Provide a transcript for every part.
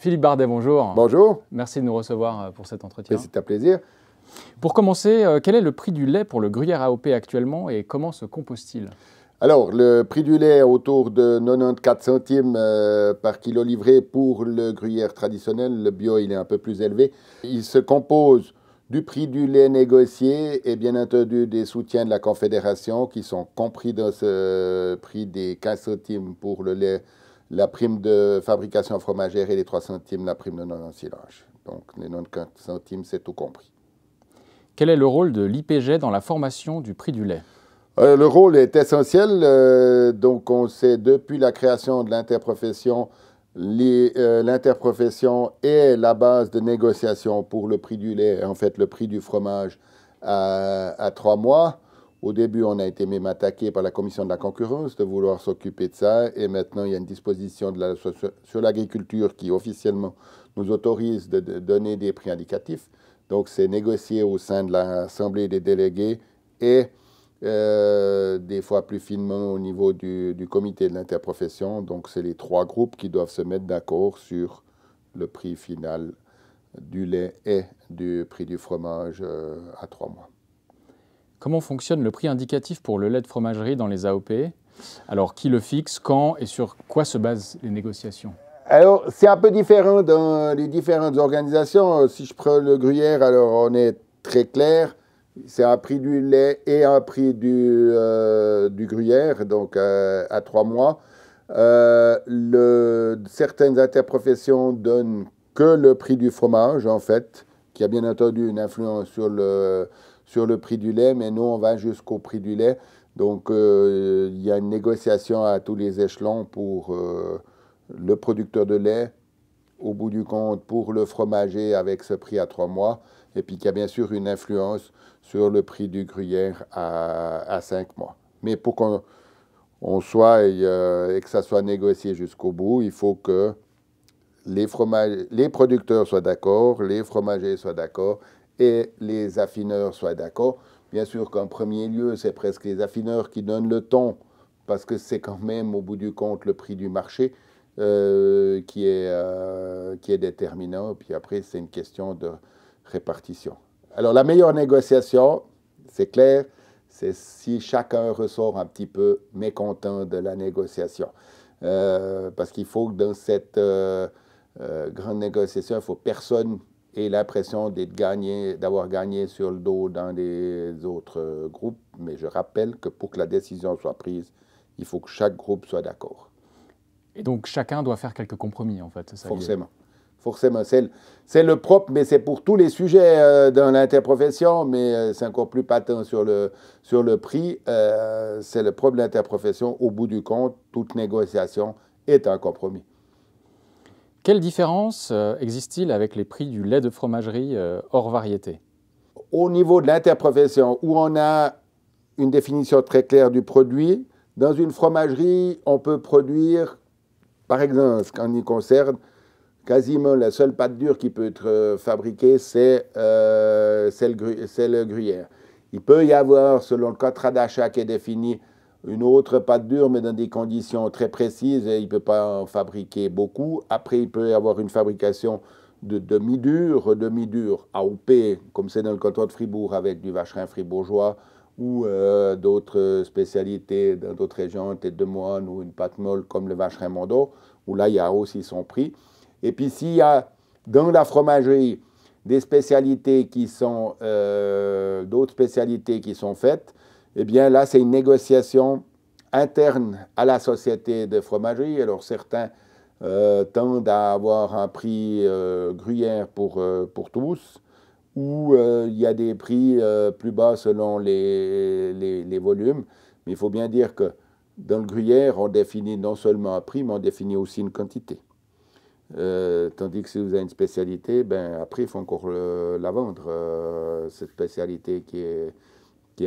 Philippe Bardet, bonjour. Bonjour. Merci de nous recevoir pour cet entretien. C'est un plaisir. Pour commencer, quel est le prix du lait pour le gruyère AOP actuellement et comment se compose-t-il? Alors, le prix du lait est autour de 94 centimes par kilo livré pour le gruyère traditionnel. Le bio, il est un peu plus élevé. Il se compose du prix du lait négocié et bien entendu des soutiens de la Confédération qui sont compris dans ce prix des 15 centimes pour le lait, la prime de fabrication fromagère et les 3 centimes la prime de non-ensilage. Donc, les 94 centimes, c'est tout compris. Quel est le rôle de l'IPG dans la formation du prix du lait? Le rôle est essentiel. Donc, on sait depuis la création de l'interprofession, l'interprofession est la base de négociation pour le prix du lait, en fait le prix du fromage à 3 mois. Au début, on a été même attaqué par la Commission de la concurrence de vouloir s'occuper de ça. Et maintenant, il y a une disposition sur l'agriculture qui officiellement nous autorise de donner des prix indicatifs. Donc, c'est négocié au sein de l'Assemblée des délégués et des fois plus finement au niveau du comité de l'interprofession. Donc, c'est les 3 groupes qui doivent se mettre d'accord sur le prix final du lait et du prix du fromage à 3 mois. Comment fonctionne le prix indicatif pour le lait de fromagerie dans les AOP? Alors, qui le fixe, quand et sur quoi se basent les négociations? Alors, c'est un peu différent dans les différentes organisations. Si je prends le gruyère, alors on est très clair. C'est un prix du lait et un prix du gruyère, donc à 3 mois. Certaines interprofessions donnent que le prix du fromage, en fait, qui a bien entendu une influence sur le prix du lait, mais nous, on va jusqu'au prix du lait. Donc, il y a une négociation à tous les échelons pour le producteur de lait, au bout du compte, pour le fromager avec ce prix à 3 mois, et puis qu'il y a bien sûr une influence sur le prix du gruyère à 5 mois. Mais pour qu'on soit et que ça soit négocié jusqu'au bout, il faut que les producteurs soient d'accord, les fromagers soient d'accord et les affineurs soient d'accord. Bien sûr qu'en premier lieu, c'est presque les affineurs qui donnent le ton, parce que c'est quand même au bout du compte le prix du marché qui est déterminant. Puis après, c'est une question de répartition. Alors la meilleure négociation, c'est clair, c'est si chacun ressort un petit peu mécontent de la négociation. Parce qu'il faut que dans cette grande négociation, il faut que personne ait l'impression d'avoir gagné sur le dos dans les autres groupes. Mais je rappelle que pour que la décision soit prise, il faut que chaque groupe soit d'accord. Et donc, chacun doit faire quelques compromis, en fait, c'est ça? Forcément. Forcément. C'est le propre, mais c'est pour tous les sujets dans l'interprofession, mais c'est encore plus patent sur le prix. C'est le propre de l'interprofession. Au bout du compte, toute négociation est un compromis. Quelle différence existe-t-il avec les prix du lait de fromagerie hors variété? Au niveau de l'interprofession, où on a une définition très claire du produit, dans une fromagerie, on peut produire, par exemple, ce qui concerne, quasiment la seule pâte dure qui peut être fabriquée, c'est le gruyère. Il peut y avoir, selon le contrat d'achat qui est défini, une autre pâte dure, mais dans des conditions très précises. Il ne peut pas en fabriquer beaucoup. Après, il peut y avoir une fabrication de demi-dur AOP, comme c'est dans le canton de Fribourg, avec du vacherin fribourgeois, ou d'autres spécialités dans d'autres régions, tête de moine ou une pâte molle comme le vacherin Mondor, où là, il y a aussi son prix. Et puis, s'il y a dans la fromagerie des spécialités qui sont, d'autres spécialités qui sont faites, eh bien là, c'est une négociation interne à la société de fromagerie. Alors, certains tendent à avoir un prix gruyère pour tous, ou il y a des prix plus bas selon les volumes. Mais il faut bien dire que dans le gruyère, on définit non seulement un prix, mais on définit aussi une quantité. Tandis que si vous avez une spécialité, ben, après, il faut encore la vendre, cette spécialité qui est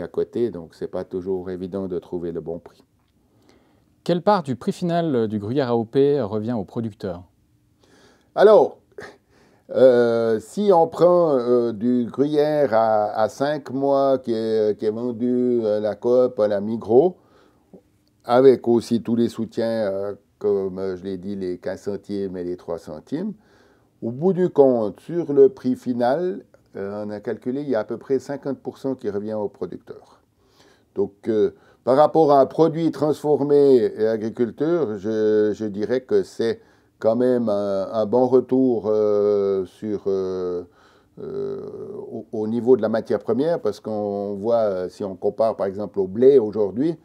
à côté. Donc, ce n'est pas toujours évident de trouver le bon prix. Quelle part du prix final du gruyère AOP revient au producteur? Alors, si on prend du gruyère à 5 mois qui est vendu à la Coop, à la Migros, avec aussi tous les soutiens, comme je l'ai dit, les 15 centimes et les 3 centimes, Au bout du compte, sur le prix final, on a calculé, il y a à peu près 50% qui revient au producteur. Donc, par rapport à un produit transformé et agriculture, je dirais que c'est quand même un bon retour au niveau de la matière première, parce qu'on voit, si on compare par exemple au blé aujourd'hui,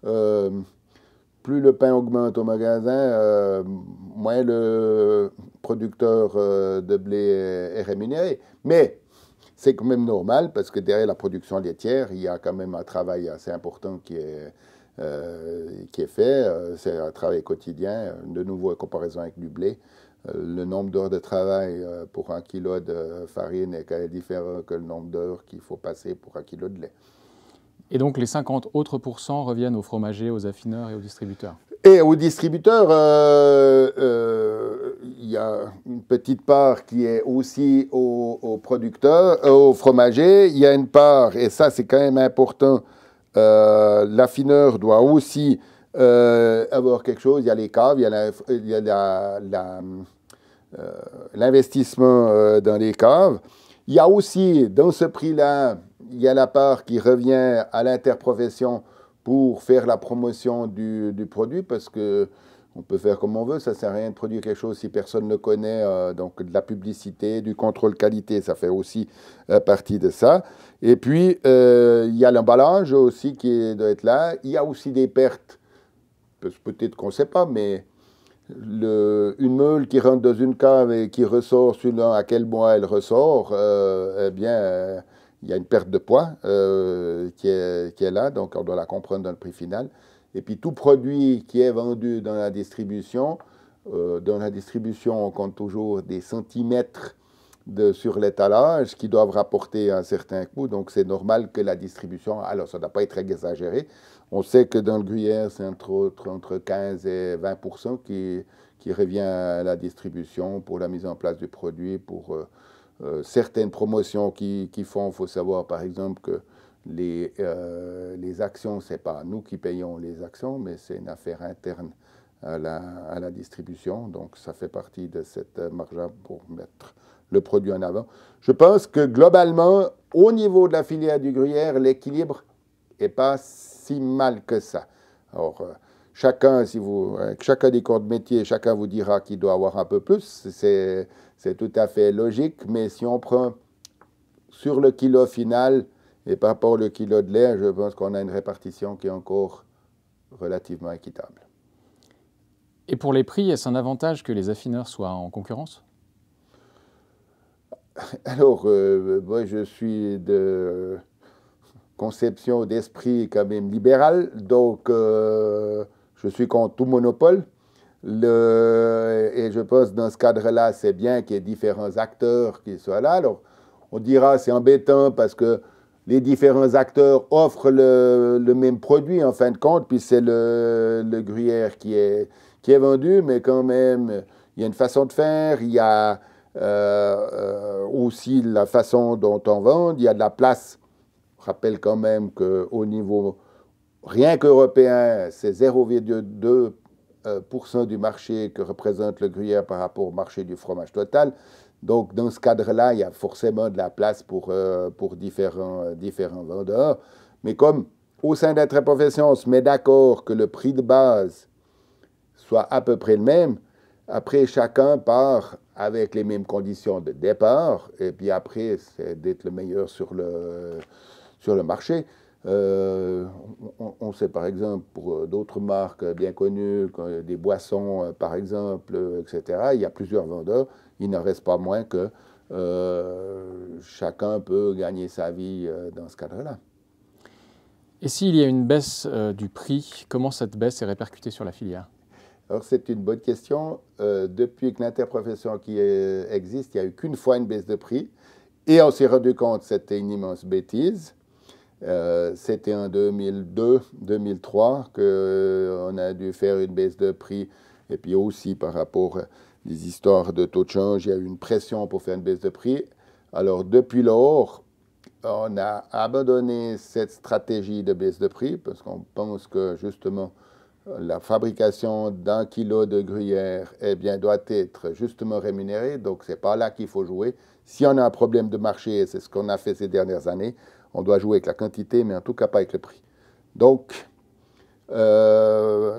euh, plus le pain augmente au magasin, moins le producteur de blé est rémunéré. Mais c'est quand même normal parce que derrière la production laitière, il y a quand même un travail assez important qui est fait. C'est un travail quotidien, de nouveau en comparaison avec du blé. Le nombre d'heures de travail pour un kilo de farine est quand même différent que le nombre d'heures qu'il faut passer pour un kilo de lait. Et donc les 50 autres pourcents reviennent aux fromagers, aux affineurs et aux distributeurs. Et aux distributeurs, il y a une petite part qui est aussi aux producteurs, aux fromagers. Il y a une part, et ça c'est quand même important, l'affineur doit aussi avoir quelque chose. Il y a les caves, il y a l'investissement dans les caves. Il y a aussi, dans ce prix-là, il y a la part qui revient à l'interprofession pour faire la promotion du produit, parce que on peut faire comme on veut, ça ne sert à rien de produire quelque chose si personne ne le connaît, donc de la publicité, du contrôle qualité, ça fait aussi partie de ça. Et puis, il y a l'emballage aussi qui doit être là. Il y a aussi des pertes, peut-être qu'on ne sait pas, mais une meule qui rentre dans une cave et qui ressort selon à quel mois elle ressort, eh bien, il y a une perte de poids qui est là, donc on doit la comprendre dans le prix final. Et puis tout produit qui est vendu dans la distribution, on compte toujours des centimètres sur l'étalage qui doivent rapporter un certain coût. Donc c'est normal que la distribution, alors ça ne doit pas être exagéré. On sait que dans le gruyère, c'est entre 15 et 20% qui revient à la distribution pour la mise en place du produit, pour certaines promotions qu'ils font. Il faut savoir par exemple que les actions, ce n'est pas nous qui payons les actions, mais c'est une affaire interne à la distribution. Donc ça fait partie de cette marge pour mettre le produit en avant. Je pense que globalement, au niveau de la filière du gruyère, l'équilibre n'est pas si mal que ça. Alors, chacun des corps de métier, chacun vous dira qu'il doit avoir un peu plus. C'est tout à fait logique. Mais si on prend sur le kilo final et par rapport au kilo de lait, je pense qu'on a une répartition qui est encore relativement équitable. Et pour les prix, est-ce un avantage que les affineurs soient en concurrence ? Alors, moi, je suis de conception d'esprit quand même libérale, donc je suis contre tout monopole. Et je pense dans ce cadre-là, c'est bien qu'il y ait différents acteurs qui soient là. Alors, on dira c'est embêtant parce que les différents acteurs offrent le même produit en fin de compte, puis c'est le gruyère qui est vendu, mais quand même, il y a une façon de faire, il y a aussi la façon dont on vend, il y a de la place. Je rappelle quand même qu'au niveau rien qu'européen, c'est 0,2% du marché que représente le gruyère par rapport au marché du fromage total. Donc, dans ce cadre-là, il y a forcément de la place pour différents vendeurs. Mais comme au sein d'interprofession, on se met d'accord que le prix de base soit à peu près le même, après, chacun part avec les mêmes conditions de départ, et puis après, c'est d'être le meilleur sur le marché. On sait par exemple pour d'autres marques bien connues, des boissons par exemple, etc., il y a plusieurs vendeurs, il n'en reste pas moins que chacun peut gagner sa vie dans ce cadre-là. Et s'il y a une baisse du prix, comment cette baisse est répercutée sur la filière ? Alors c'est une bonne question. Depuis que l'interprofession qui existe, il n'y a eu qu'une fois une baisse de prix, et on s'est rendu compte que c'était une immense bêtise. C'était en 2002-2003 qu'on a dû faire une baisse de prix. Et puis aussi par rapport à des histoires de taux de change, il y a eu une pression pour faire une baisse de prix. Alors depuis lors, on a abandonné cette stratégie de baisse de prix parce qu'on pense que justement la fabrication d'un kilo de gruyère eh bien, doit être justement rémunérée. Donc, ce n'est pas là qu'il faut jouer. Si on a un problème de marché, et c'est ce qu'on a fait ces dernières années, on doit jouer avec la quantité, mais en tout cas pas avec le prix. Donc, la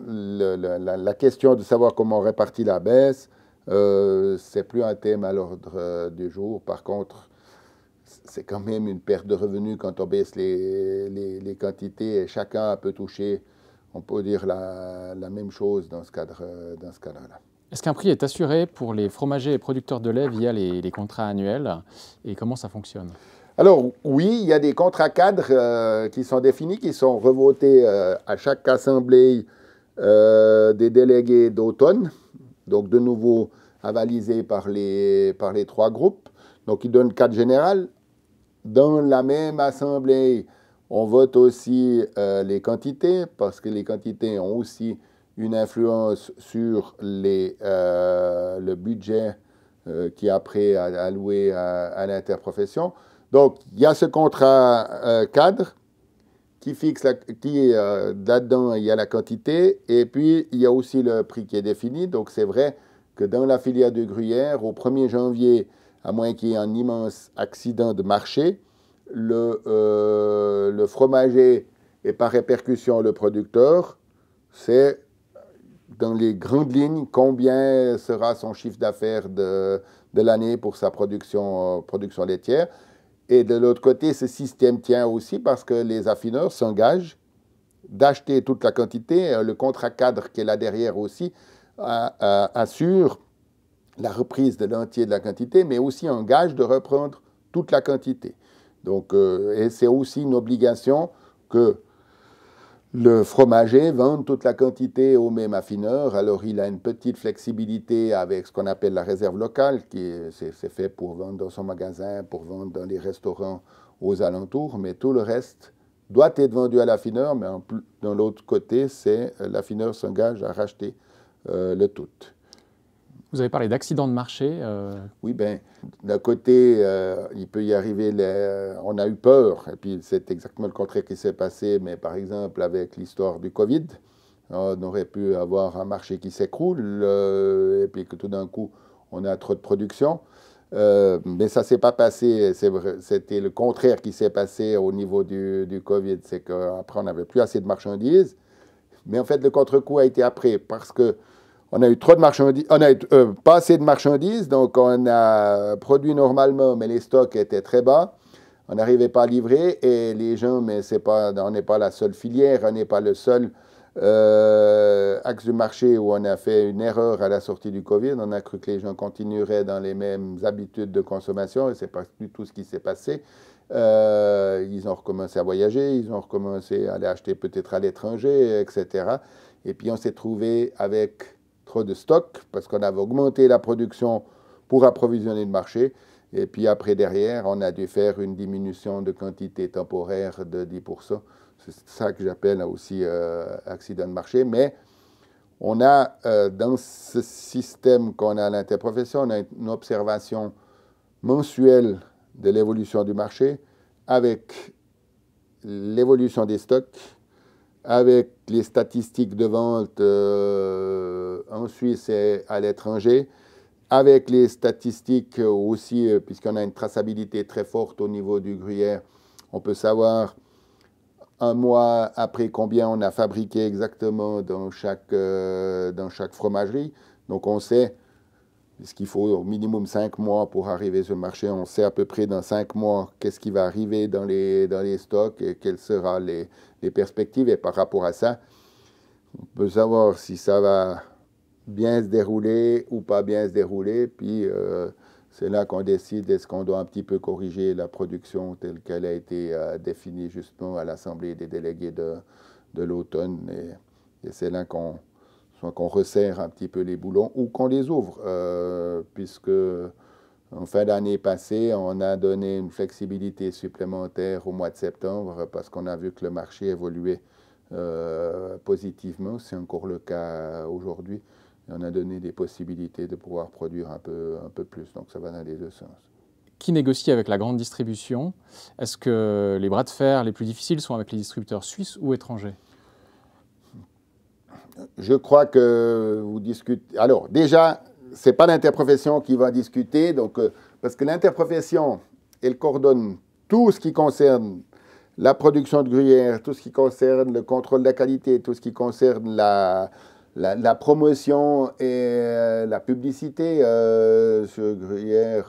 question de savoir comment on répartit la baisse, c'est plus un thème à l'ordre du jour. Par contre, c'est quand même une perte de revenus quand on baisse les quantités et chacun peut toucher, on peut dire, la même chose dans ce cadre-là. Est-ce qu'un prix est assuré pour les fromagers et producteurs de lait via les contrats annuels et comment ça fonctionne? Alors oui, il y a des contrats cadres qui sont définis, qui sont revotés à chaque assemblée des délégués d'automne, donc de nouveau avalisés par les 3 groupes. Donc ils donnent le cadre général. Dans la même assemblée, on vote aussi les quantités, parce que les quantités ont aussi une influence sur le budget qui est après alloué à l'interprofession. Donc, il y a ce contrat cadre qui fixe, là-dedans, il y a la quantité, et puis il y a aussi le prix qui est défini. Donc, c'est vrai que dans la filière de gruyère, au 1er janvier, à moins qu'il y ait un immense accident de marché, le fromager et par répercussion le producteur, c'est dans les grandes lignes combien sera son chiffre d'affaires de l'année pour sa production laitière. Et de l'autre côté, ce système tient aussi parce que les affineurs s'engagent d'acheter toute la quantité. Le contrat cadre qui est là derrière aussi assure la reprise de l'entier de la quantité, mais aussi engage de reprendre toute la quantité. Donc, et c'est aussi une obligation que le fromager vende toute la quantité au même affineur. Alors, il a une petite flexibilité avec ce qu'on appelle la réserve locale, c'est fait pour vendre dans son magasin, pour vendre dans les restaurants aux alentours, mais tout le reste doit être vendu à l'affineur, mais dans l'autre côté, c'est l'affineur s'engage à racheter le tout. Vous avez parlé d'accident de marché. Oui, ben, d'un côté, il peut y arriver, on a eu peur, et puis c'est exactement le contraire qui s'est passé, mais par exemple avec l'histoire du Covid, on aurait pu avoir un marché qui s'écroule, et puis que tout d'un coup, on a trop de production. Mais ça ne s'est pas passé, c'est vrai, c'était le contraire qui s'est passé au niveau du Covid, c'est qu'après, on n'avait plus assez de marchandises, mais en fait, le contre-coup a été après, parce que on a eu trop de marchandises, on a eu pas assez de marchandises, donc on a produit normalement, mais les stocks étaient très bas. On n'arrivait pas à livrer et les gens, mais on n'est pas la seule filière, on n'est pas le seul axe du marché où on a fait une erreur à la sortie du Covid. On a cru que les gens continueraient dans les mêmes habitudes de consommation et ce n'est pas du tout ce qui s'est passé. Ils ont recommencé à voyager, ils ont recommencé à aller acheter peut-être à l'étranger, etc. Et puis on s'est trouvé avec trop de stock parce qu'on avait augmenté la production pour approvisionner le marché. Et puis après, derrière, on a dû faire une diminution de quantité temporaire de 10%. C'est ça que j'appelle aussi accident de marché. Mais on a, dans ce système qu'on a à l'interprofession, on a une observation mensuelle de l'évolution du marché avec l'évolution des stocks, avec les statistiques de vente en Suisse et à l'étranger, avec les statistiques aussi, puisqu'on a une traçabilité très forte au niveau du gruyère, on peut savoir un mois après combien on a fabriqué exactement dans chaque fromagerie. Donc on sait, puisqu'il faut au minimum 5 mois pour arriver sur le marché, on sait à peu près dans 5 mois qu'est-ce qui va arriver dans les stocks et quelles seront les perspectives. Et par rapport à ça, on peut savoir si ça va bien se dérouler ou pas bien se dérouler. Puis c'est là qu'on décide est-ce qu'on doit un petit peu corriger la production telle qu'elle a été définie justement à l'Assemblée des délégués de l'automne. Et c'est là soit qu'on resserre un petit peu les boulons ou qu'on les ouvre, puisque en fin d'année passée, on a donné une flexibilité supplémentaire au mois de septembre parce qu'on a vu que le marché évoluait positivement. C'est encore le cas aujourd'hui. Et on a donné des possibilités de pouvoir produire un peu plus. Donc ça va dans les deux sens. Qui négocie avec la grande distribution? Est-ce que les bras de fer les plus difficiles sont avec les distributeurs suisses ou étrangers? je crois que vous discutez. Alors, déjà, ce n'est pas l'interprofession qui va discuter, donc, parce que l'interprofession, elle coordonne tout ce qui concerne la production de gruyère, tout ce qui concerne le contrôle de la qualité, tout ce qui concerne la promotion et la publicité sur gruyère.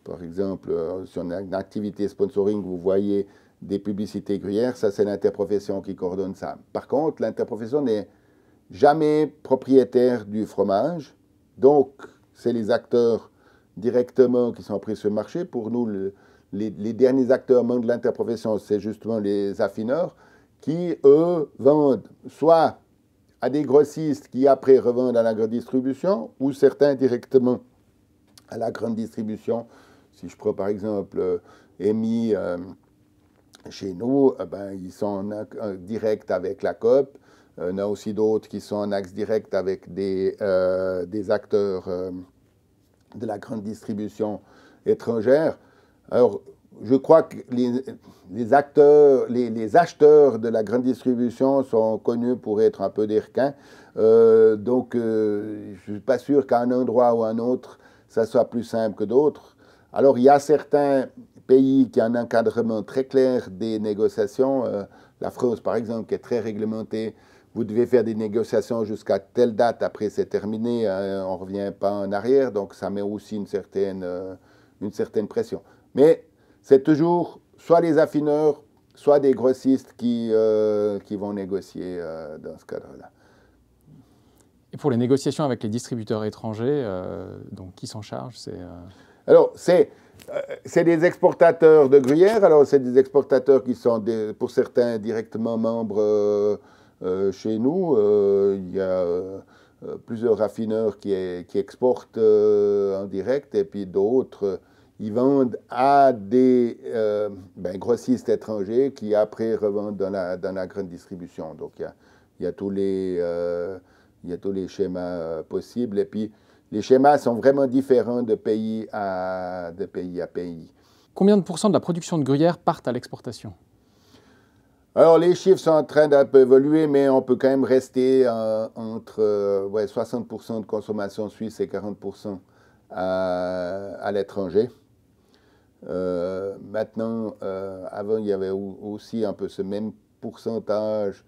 Par exemple, sur une activité sponsoring, vous voyez des publicités gruyère, ça c'est l'interprofession qui coordonne ça. Par contre, l'interprofession n'est jamais propriétaire du fromage, donc c'est les acteurs directement qui sont pris sur le marché. Pour nous, les derniers acteurs membres de l'interprofession, c'est justement les affineurs qui, eux, vendent soit à des grossistes qui après revendent à la grande distribution, ou certains directement à la grande distribution. Si je prends par exemple EMI chez nous, ben, ils sont en direct avec la Coop. Il y en a aussi d'autres qui sont en axe direct avec des acteurs de la grande distribution étrangère. Alors, je crois que les acteurs, les acheteurs de la grande distribution sont connus pour être un peu des requins. Donc, je ne suis pas sûr qu'à un endroit ou à un autre, ça soit plus simple que d'autres. Alors, il y a certains pays qui ont un encadrement très clair des négociations. La France, par exemple, qui est très réglementée. Vous devez faire des négociations jusqu'à telle date, après c'est terminé, on ne revient pas en arrière, donc ça met aussi une certaine pression. Mais c'est toujours soit les affineurs, soit des grossistes qui vont négocier dans ce cadre-là. Et pour les négociations avec les distributeurs étrangers, donc qui s'en charge? Alors, c'est des exportateurs de gruyère. Alors, c'est des exportateurs qui sont, pour certains, directement membres chez nous. Il y a plusieurs raffineurs qui exportent en direct, et puis d'autres, ils vendent à des grossistes étrangers qui, après, revendent dans la grande distribution. Donc, il y a tous les schémas possibles. Et puis, les schémas sont vraiment différents de pays à pays. Combien de pourcents de la production de gruyère partent à l'exportation? Alors, les chiffres sont en train d'un peu évoluer, mais on peut quand même rester entre 60% de consommation suisse et 40% à l'étranger. Maintenant, avant, il y avait aussi un peu ce même pourcentage,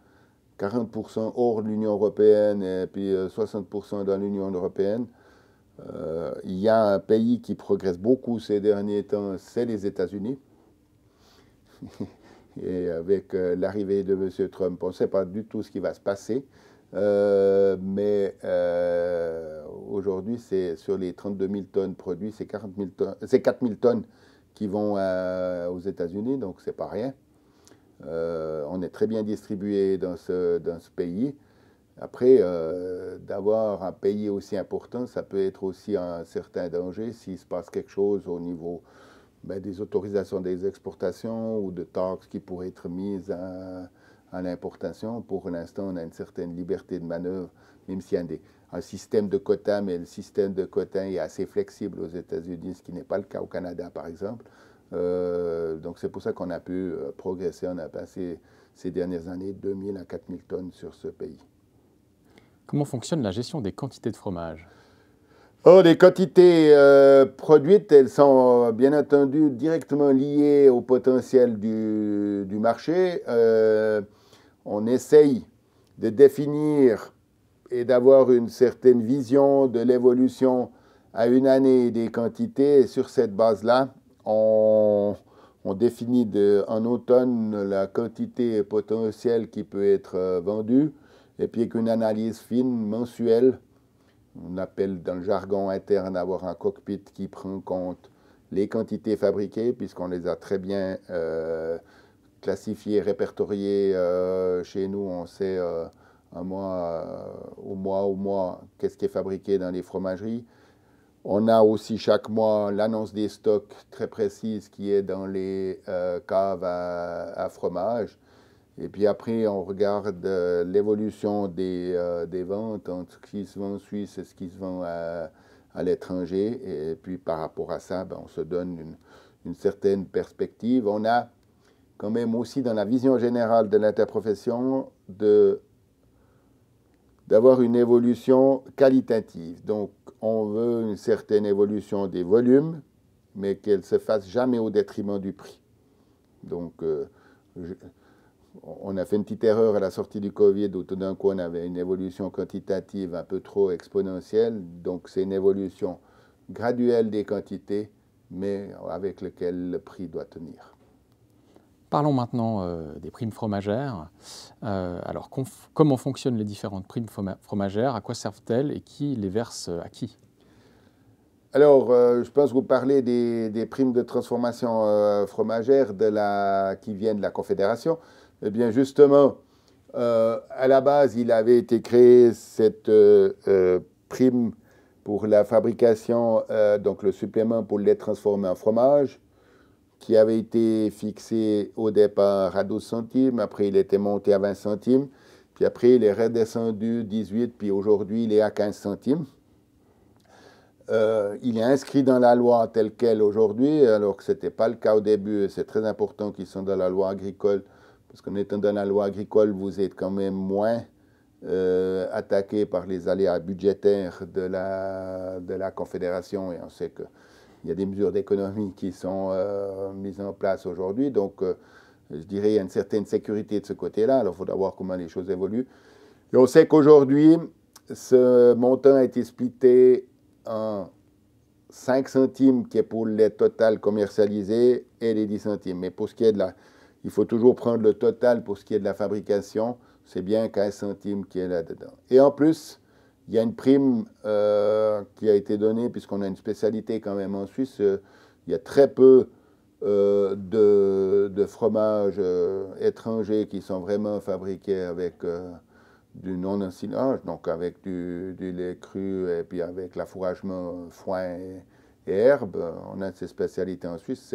40% hors de l'Union européenne et puis 60% dans l'Union européenne. Il y a un pays qui progresse beaucoup ces derniers temps, c'est les États-Unis. Et avec l'arrivée de M. Trump, on ne sait pas du tout ce qui va se passer. Mais aujourd'hui, c'est sur les 32 000 tonnes produits, c'est 4 000 tonnes qui vont aux États-Unis, donc c'est pas rien. On est très bien distribué dans ce pays. Après, d'avoir un pays aussi important, ça peut être aussi un certain danger s'il se passe quelque chose au niveau des autorisations des exportations ou de taxes qui pourraient être mises à l'importation. Pour l'instant, on a une certaine liberté de manœuvre, même s'il y a un système de quotas, mais le système de quotas est assez flexible aux États-Unis, ce qui n'est pas le cas au Canada, par exemple. Donc c'est pour ça qu'on a pu progresser. On a passé ces dernières années 2 000 à 4 000 tonnes sur ce pays. Comment fonctionne la gestion des quantités de fromage? Les quantités produites, elles sont bien entendu directement liées au potentiel du marché. On essaye de définir et d'avoir une certaine vision de l'évolution à une année des quantités. Et sur cette base-là, on définit en automne la quantité potentielle qui peut être vendue, et puis avec une analyse fine mensuelle. On appelle dans le jargon interne avoir un cockpit qui prend en compte les quantités fabriquées, puisqu'on les a très bien classifiées, répertoriées chez nous. On sait au mois, qu'est-ce qui est fabriqué dans les fromageries. On a aussi chaque mois l'annonce des stocks très précise qui est dans les caves à fromage. Et puis après, on regarde l'évolution des ventes entre ce qui se vend en Suisse et ce qui se vend à l'étranger. Et puis par rapport à ça, on se donne une certaine perspective. On a quand même aussi dans la vision générale de l'interprofession de d'avoir une évolution qualitative. Donc, on veut une certaine évolution des volumes, mais qu'elle ne se fasse jamais au détriment du prix. Donc, on a fait une petite erreur à la sortie du Covid où tout d'un coup on avait une évolution quantitative un peu trop exponentielle. Donc, c'est une évolution graduelle des quantités, mais avec laquelle le prix doit tenir. Parlons maintenant des primes fromagères. Alors, comment fonctionnent les différentes primes fromagères? À quoi servent-elles et qui les verse à qui? Alors, je pense que vous parlez des primes de transformation fromagère qui viennent de la Confédération. Eh bien, justement, à la base, il avait été créé cette prime pour la fabrication, donc le supplément pour le lait transformé en fromage, qui avait été fixé au départ à 12 centimes, après il était monté à 20 centimes, puis après il est redescendu 18, puis aujourd'hui il est à 15 centimes. Il est inscrit dans la loi telle qu'elle aujourd'hui, alors que ce n'était pas le cas au début. C'est très important qu'ils sont dans la loi agricole, parce qu'en étant dans la loi agricole, vous êtes quand même moins attaqué par les aléas budgétaires de la Confédération, et on sait qu'il y a des mesures d'économie qui sont mises en place aujourd'hui. Donc, je dirais qu'il y a une certaine sécurité de ce côté-là. Alors, il faudra voir comment les choses évoluent. Et on sait qu'aujourd'hui, ce montant a été splitté en 5 centimes qui est pour le lait total commercialisé et les 10 centimes. Mais pour ce qui est il faut toujours prendre le total pour ce qui est de la fabrication. C'est bien 15 centimes qui est là-dedans. Et en plus, il y a une prime qui a été donnée, puisqu'on a une spécialité quand même en Suisse. Il y a très peu de fromages étrangers qui sont vraiment fabriqués avec du non-ensilage, donc avec du lait cru et puis avec l'affouragement foin et herbes. On a ces spécialités en Suisse.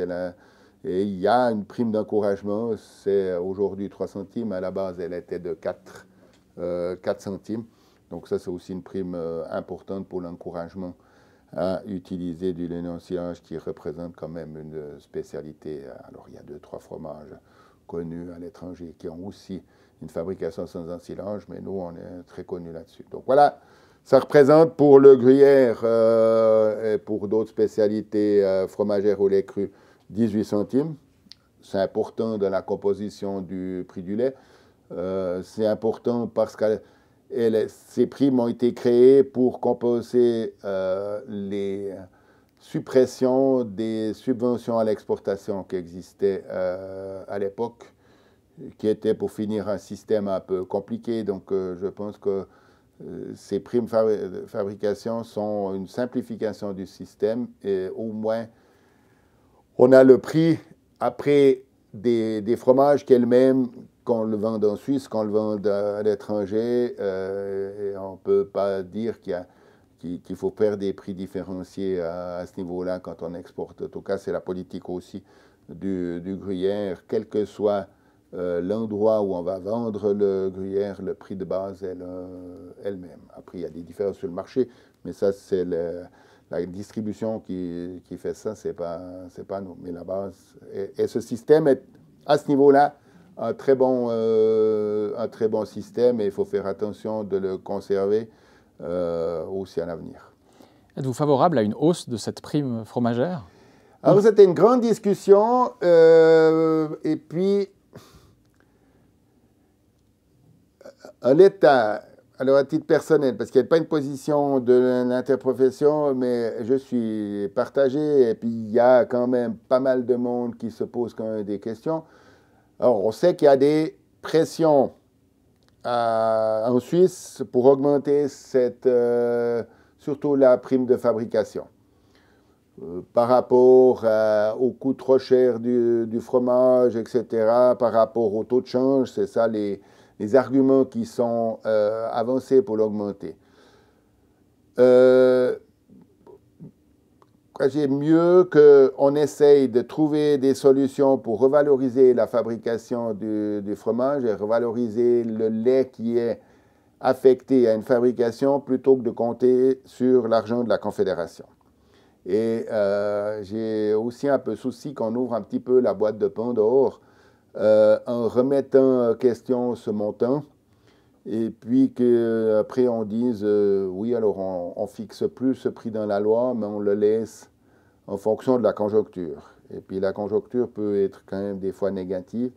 Et il y a une prime d'encouragement. C'est aujourd'hui 3 centimes. À la base, elle était de 4 centimes. Donc ça, c'est aussi une prime importante pour l'encouragement à utiliser du lait non-ensilage qui représente quand même une spécialité. Alors, il y a 2-3 fromages connus à l'étranger qui ont aussi une fabrication sans ensilage, mais nous, on est très connus là-dessus. Donc voilà, ça représente pour le gruyère et pour d'autres spécialités fromagères au lait cru 18 centimes. C'est important dans la composition du prix du lait. C'est important parce que ces primes ont été créées pour compenser les suppressions des subventions à l'exportation qui existaient à l'époque, qui était pour finir un système un peu compliqué. Donc je pense que ces primes de fabrication sont une simplification du système et au moins on a le prix après des fromages qu'elles-mêmes, qu'on le vende en Suisse, qu'on le vende à l'étranger, et on ne peut pas dire qu'il faut faire des prix différenciés à ce niveau-là quand on exporte. En tout cas, c'est la politique aussi du gruyère, quel que soit l'endroit où on va vendre le gruyère, le prix de base est elle-même. Après, il y a des différences sur le marché, mais ça, c'est la distribution qui fait ça, c'est pas nous. Mais la base, et ce système est, à ce niveau-là, un très bon système, et il faut faire attention de le conserver aussi à l'avenir. Êtes-vous favorable à une hausse de cette prime fromagère? Alors, c'était une grande discussion, et puis, en l'état, alors à titre personnel, parce qu'il n'y a pas une position de l'interprofession, mais je suis partagé, et puis il y a quand même pas mal de monde qui se pose quand même des questions. Alors, on sait qu'il y a des pressions en Suisse pour augmenter surtout la prime de fabrication. Par rapport au coût trop cher du fromage, etc., par rapport au taux de change, c'est ça les arguments qui sont avancés pour l'augmenter. J'ai mieux qu'on essaye de trouver des solutions pour revaloriser la fabrication du fromage et revaloriser le lait qui est affecté à une fabrication plutôt que de compter sur l'argent de la Confédération. Et j'ai aussi un peu souci qu'on ouvre un petit peu la boîte de Pandore en remettant en question ce montant et puis qu'après on dise oui, alors on fixe plus ce prix dans la loi, mais on le laisse en fonction de la conjoncture. Et puis la conjoncture peut être quand même des fois négative.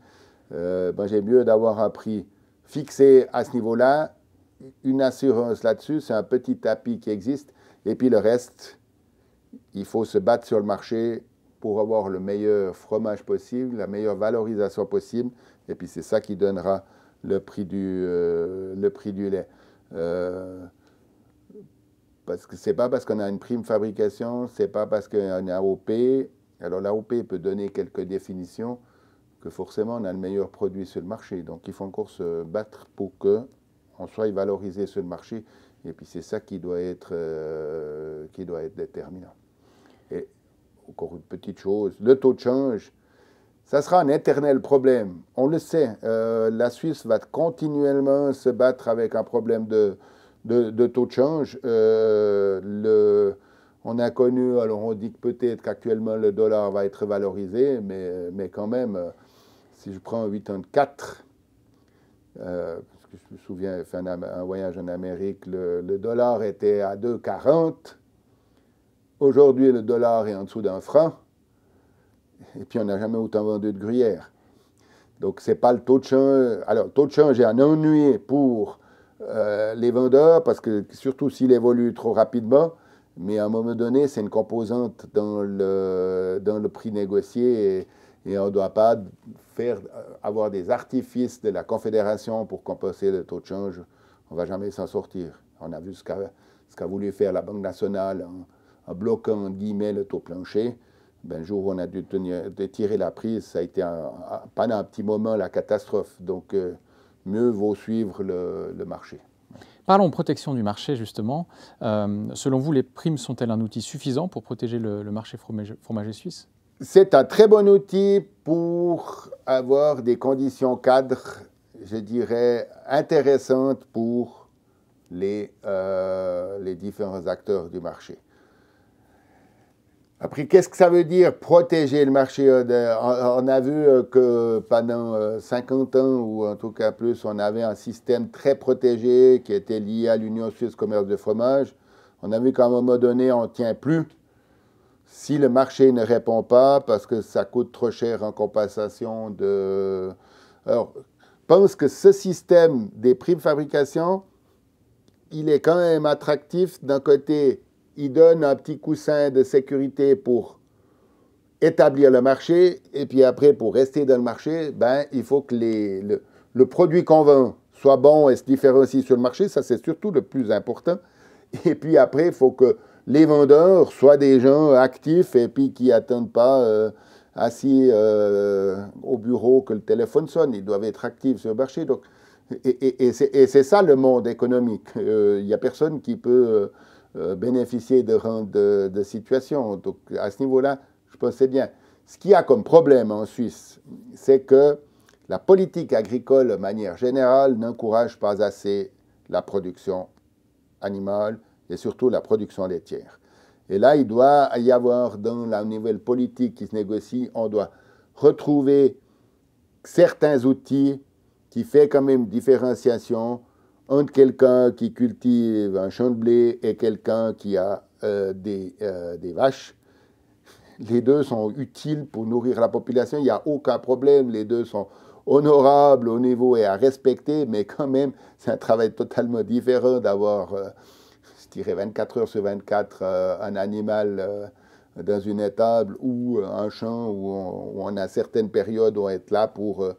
J'ai mieux d'avoir un prix fixé à ce niveau-là, une assurance là-dessus, c'est un petit tapis qui existe, et puis le reste, il faut se battre sur le marché pour avoir le meilleur fromage possible, la meilleure valorisation possible, et puis c'est ça qui donnera le prix du lait. Parce que c'est pas parce qu'on a une prime fabrication, c'est pas parce qu'il y a une AOP. Alors l'AOP peut donner quelques définitions que forcément on a le meilleur produit sur le marché. Donc il faut encore se battre pour qu'on soit valorisé sur le marché. Et puis c'est ça qui doit être déterminant. Et encore une petite chose, le taux de change, ça sera un éternel problème. On le sait, la Suisse va continuellement se battre avec un problème de taux de change. On a connu, alors on dit que peut-être qu'actuellement le dollar va être valorisé, mais quand même, si je prends 84, parce que je me souviens, j'ai fait un voyage en Amérique, le dollar était à 2,40. Aujourd'hui, le dollar est en dessous d'un franc. Et puis, on n'a jamais autant vendu de gruyère. Donc, ce n'est pas le taux de change. Alors, le taux de change est un ennui pour les vendeurs, parce que surtout s'il évolue trop rapidement, mais à un moment donné, c'est une composante dans le prix négocié et on ne doit pas avoir des artifices de la Confédération pour compenser le taux de change. On ne va jamais s'en sortir. On a vu ce qu'a voulu faire la Banque nationale en bloquant, en guillemets, le taux plancher. Le jour où on a dû tirer la prise, ça a été pendant un petit moment la catastrophe. Donc, mieux vaut suivre le marché. Parlons protection du marché, justement. Selon vous, les primes sont-elles un outil suffisant pour protéger le marché fromager suisse? C'est un très bon outil pour avoir des conditions cadres, je dirais, intéressantes pour les différents acteurs du marché. Après, qu'est-ce que ça veut dire protéger le marché? On a vu que pendant 50 ans, ou en tout cas plus, on avait un système très protégé qui était lié à l'Union suisse commerce de fromage. On a vu qu'à un moment donné, on ne tient plus si le marché ne répond pas parce que ça coûte trop cher en compensation de... Alors, je pense que ce système des prix de fabrication, il est quand même attractif d'un côté. Il donne un petit coussin de sécurité pour établir le marché, et puis après, pour rester dans le marché, il faut que le produit qu'on vend soit bon et se différencie sur le marché, ça c'est surtout le plus important. Et puis après, il faut que les vendeurs soient des gens actifs et puis qui n'attendent pas assis au bureau que le téléphone sonne, ils doivent être actifs sur le marché. Donc, et c'est ça le monde économique. Il n'y a personne qui peut... bénéficier de situation. Donc, à ce niveau-là, je pense que c'est bien. Ce qu'il y a comme problème en Suisse, c'est que la politique agricole, de manière générale, n'encourage pas assez la production animale et surtout la production laitière. Et là, il doit y avoir, dans la nouvelle politique qui se négocie, on doit retrouver certains outils qui font quand même différenciation entre quelqu'un qui cultive un champ de blé et quelqu'un qui a des vaches. Les deux sont utiles pour nourrir la population, il n'y a aucun problème, les deux sont honorables au niveau et à respecter, mais quand même, c'est un travail totalement différent d'avoir, je dirais, 24 heures sur 24, un animal dans une étable ou un champ où on a certaines périodes où on est là pour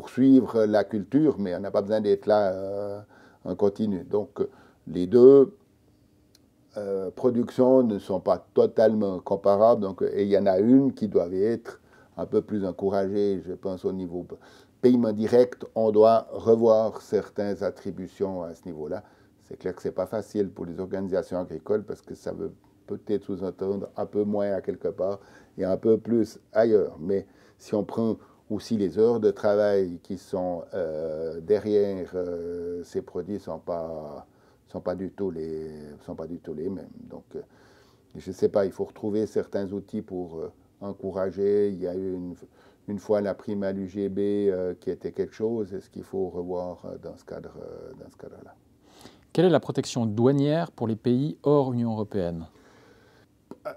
suivre la culture, mais on n'a pas besoin d'être là en continu. Donc, les deux productions ne sont pas totalement comparables, donc, et il y en a une qui doit être un peu plus encouragée, je pense, au niveau paiement direct. On doit revoir certaines attributions à ce niveau-là. C'est clair que ce n'est pas facile pour les organisations agricoles parce que ça veut peut-être sous-entendre un peu moins à quelque part et un peu plus ailleurs. Mais si on prend aussi les heures de travail qui sont derrière ces produits ne sont pas du tout les mêmes. Donc, je ne sais pas, il faut retrouver certains outils pour encourager. Il y a eu une fois la prime à l'UGB qui était quelque chose, est-ce qu'il faut revoir dans ce cadre-là? Quelle est la protection douanière pour les pays hors Union européenne?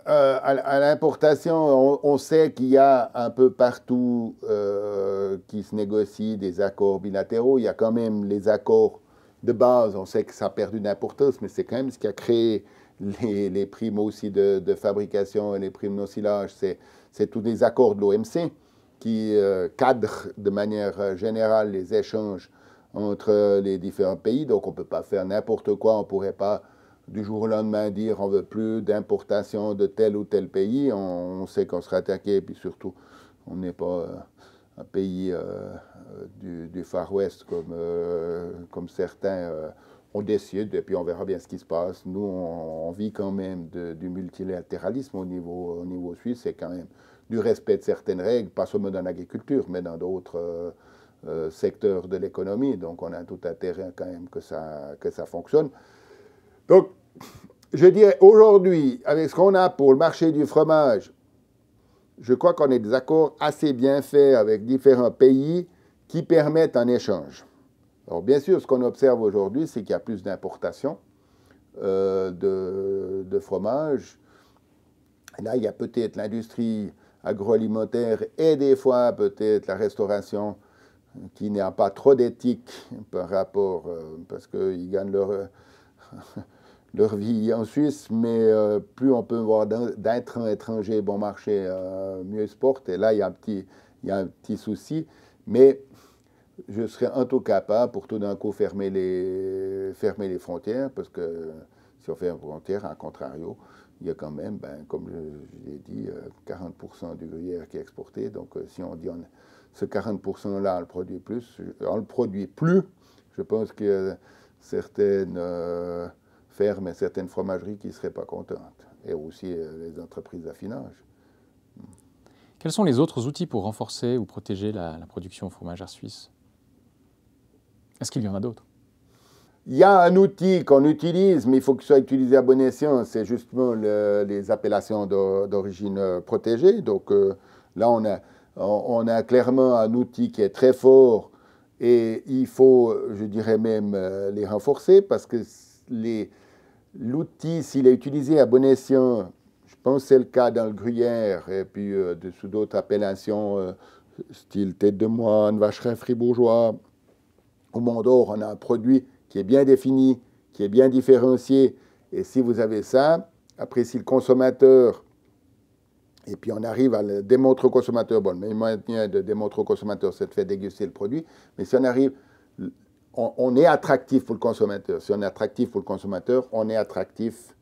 À l'importation, on sait qu'il y a un peu partout qui se négocient des accords bilatéraux. Il y a quand même les accords de base. On sait que ça a perdu d'importance, mais c'est quand même ce qui a créé les primes aussi de fabrication et les primes d'oscillage. C'est tous les accords de l'OMC qui cadrent de manière générale les échanges entre les différents pays. Donc on ne peut pas faire n'importe quoi. On ne pourrait pas du jour au lendemain dire on ne veut plus d'importation de tel ou tel pays. On sait qu'on sera attaqué, et puis surtout, on n'est pas un pays du Far West comme certains on décide, et puis on verra bien ce qui se passe. Nous, on vit quand même du multilatéralisme au niveau suisse, et quand même du respect de certaines règles, pas seulement dans l'agriculture, mais dans d'autres secteurs de l'économie. Donc on a tout intérêt quand même que ça fonctionne. Donc, je dirais aujourd'hui, avec ce qu'on a pour le marché du fromage, je crois qu'on a des accords assez bien faits avec différents pays qui permettent un échange. Alors, bien sûr, ce qu'on observe aujourd'hui, c'est qu'il y a plus d'importations de fromage. Là, il y a peut-être l'industrie agroalimentaire et des fois peut-être la restauration qui n'a pas trop d'éthique par rapport, parce qu'ils gagnent leur vie en Suisse, mais plus on peut voir d'intrants étrangers bon marché, mieux se porte. Et là, il y a un petit souci. Mais je serais en tout cas pas pour tout d'un coup fermer les frontières, parce que si on ferme les frontières, à contrario, il y a quand même, comme je l'ai dit, 40% du gruyère qui est exporté. Donc si on dit ce 40%-là, on le produit plus, je pense que certaines fermes et certaines fromageries qui ne seraient pas contentes, et aussi les entreprises d'affinage. Quels sont les autres outils pour renforcer ou protéger la production fromagère suisse? Est-ce qu'il y en a d'autres? Il y a un outil qu'on utilise, mais il faut qu'il soit utilisé à bon escient, c'est justement les appellations d'origine protégée. Donc là, on a clairement un outil qui est très fort, et il faut, je dirais même, les renforcer, parce que l'outil, s'il est utilisé à bon escient, je pense que c'est le cas dans le gruyère, et puis sous d'autres appellations, style tête de moine, vacherin fribourgeois. Au Mont d'Or, on a un produit qui est bien défini, qui est bien différencié. Et si vous avez ça, après, si le consommateur, et puis on arrive à le démontrer au consommateur, bon, le moyen de démontrer au consommateur, c'est de faire déguster le produit, mais si on arrive, on est attractif pour le consommateur. Si on est attractif pour le consommateur, on est attractif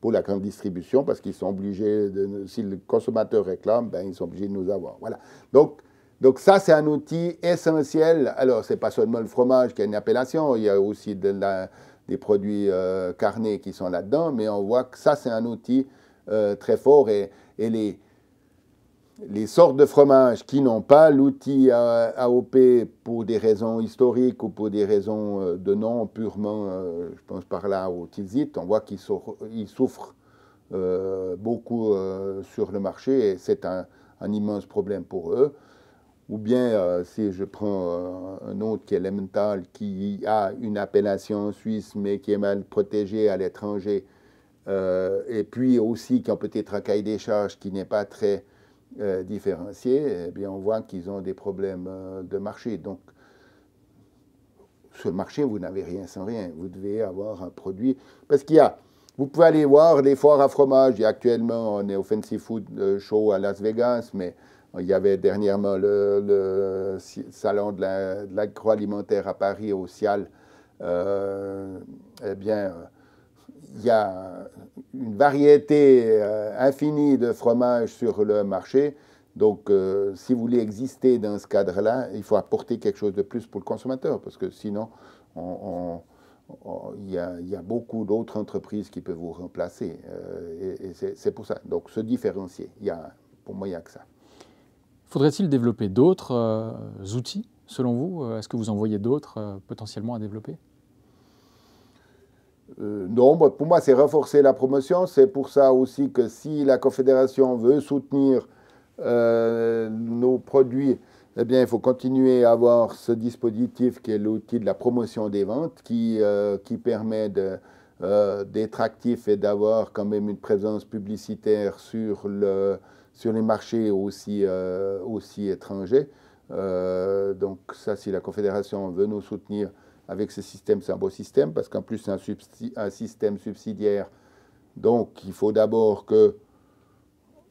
pour la grande distribution, parce qu'ils sont obligés, si le consommateur réclame, ils sont obligés de nous avoir. Voilà. Donc ça, c'est un outil essentiel. Alors, ce n'est pas seulement le fromage qui a une appellation, il y a aussi des produits carnés qui sont là-dedans, mais on voit que ça, c'est un outil très fort. Et les sortes de fromages qui n'ont pas l'outil AOP pour des raisons historiques ou pour des raisons de nom purement, je pense par là au Tilsit, on voit qu'ils souffrent beaucoup sur le marché, et c'est un immense problème pour eux. Ou bien, si je prends un autre qui est Emmental, qui a une appellation suisse, mais qui est mal protégée à l'étranger, et puis aussi qui ont peut-être un cahier des charges qui n'est pas très différencié, eh bien, on voit qu'ils ont des problèmes de marché. Donc, sur le marché, vous n'avez rien sans rien. Vous devez avoir un produit. Parce vous pouvez aller voir les foires à fromage. Il y a actuellement, on est au Fancy Food Show à Las Vegas, mais il y avait dernièrement le salon de l'agroalimentaire à Paris, au Cial. Eh bien, il y a une variété infinie de fromages sur le marché. Donc, si vous voulez exister dans ce cadre-là, il faut apporter quelque chose de plus pour le consommateur, parce que sinon, il y a beaucoup d'autres entreprises qui peuvent vous remplacer. Et c'est pour ça. Donc, se différencier. Pour moi, il n'y a que ça. Faudrait-il développer d'autres outils, selon vous? Est-ce que vous en voyez d'autres potentiellement à développer? Non, pour moi, c'est renforcer la promotion. C'est pour ça aussi que si la Confédération veut soutenir nos produits, eh bien, il faut continuer à avoir ce dispositif qui est l'outil de la promotion des ventes, qui permet d'être actif et d'avoir quand même une présence publicitaire sur les marchés aussi étrangers. Donc ça, si la Confédération veut nous soutenir avec ce système, c'est un beau système, parce qu'en plus, c'est un système subsidiaire. Donc, il faut d'abord que,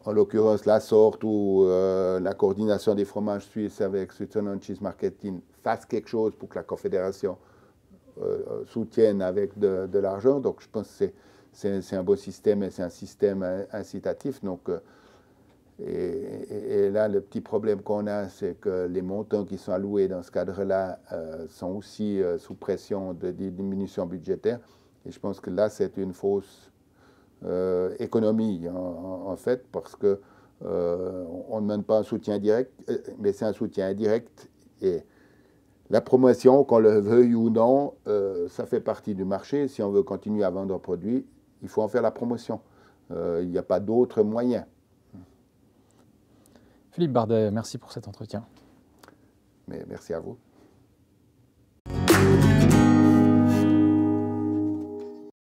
en l'occurrence, la sorte ou la coordination des fromages suisses avec Switzerland Cheese Marketing fasse quelque chose pour que la Confédération soutienne avec de l'argent. Donc, je pense que c'est un beau système et c'est un système incitatif. Donc, et là, le petit problème qu'on a, c'est que les montants qui sont alloués dans ce cadre-là sont aussi sous pression de diminution budgétaire. Et je pense que là, c'est une fausse économie, en fait, parce que on ne demande pas un soutien direct, mais c'est un soutien indirect. Et la promotion, qu'on le veuille ou non, ça fait partie du marché. Si on veut continuer à vendre un produit, il faut en faire la promotion. Il n'y a pas d'autre moyen. Philippe Bardet, merci pour cet entretien. Mais merci à vous.